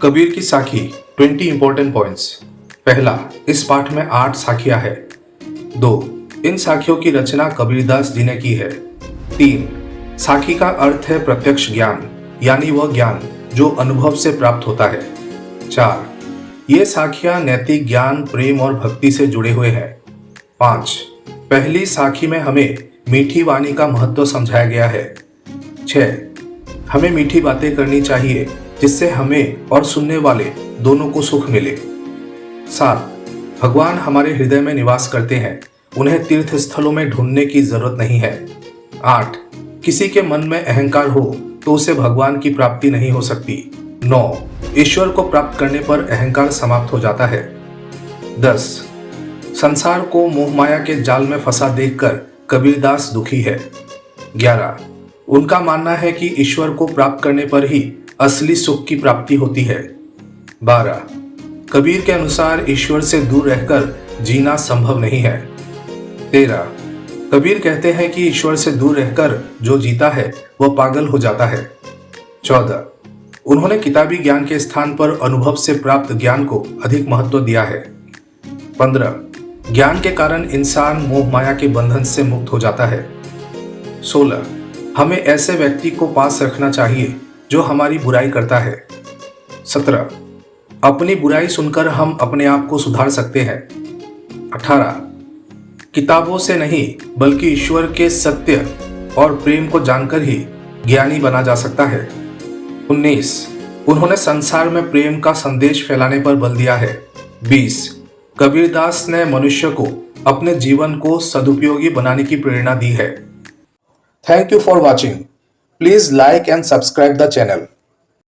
कबीर की साखी 20 important points. पहला, इस पाठ में 8 साखियां है। 2. इन साखियों की रचना कबीरदास जी ने की है। 3. साखी का अर्थ है प्रत्यक्ष ज्ञान, यानी वह ज्ञान जो अनुभव से प्राप्त होता है। 4. ये साखियां नैतिक ज्ञान, प्रेम और भक्ति से जुड़े हुए हैं। 5. पहली साखी में हमें मीठी वाणी का महत्व समझाया गया है। 6. हमें मीठी बातें करनी चाहिए जिससे हमें और सुनने वाले दोनों को सुख मिले। 7. भगवान हमारे हृदय में निवास करते हैं, उन्हें तीर्थ स्थलों में ढूंढने की जरूरत नहीं है। 8. किसी के मन में अहंकार हो तो उसे भगवान की प्राप्ति नहीं हो सकती। 9. ईश्वर को प्राप्त करने पर अहंकार समाप्त हो जाता है। 10. संसार को मोह माया के जाल में फंसा देखकर कबीरदास दुखी है। 11. उनका मानना है कि ईश्वर को प्राप्त करने पर ही असली सुख की प्राप्ति होती है। 12. कबीर के अनुसार ईश्वर से दूर रहकर जीना संभव नहीं है। 13. कबीर कहते हैं कि ईश्वर से दूर रहकर जो जीता है वह पागल हो जाता है। 14. उन्होंने किताबी ज्ञान के स्थान पर अनुभव से प्राप्त ज्ञान को अधिक महत्व दिया है। 15. ज्ञान के कारण इंसान मोह माया के बंधन से मुक्त हो जाता है। 16. हमें ऐसे व्यक्ति को पास रखना चाहिए जो हमारी बुराई करता है। 17. अपनी बुराई सुनकर हम अपने आप को सुधार सकते हैं। 18. किताबों से नहीं बल्कि ईश्वर के सत्य और प्रेम को जानकर ही ज्ञानी बना जा सकता है। 19. उन्होंने संसार में प्रेम का संदेश फैलाने पर बल दिया है। 20. कबीरदास ने मनुष्य को अपने जीवन को सदुपयोगी बनाने की प्रेरणा दी है। Thank you for watching. Please like and subscribe the channel.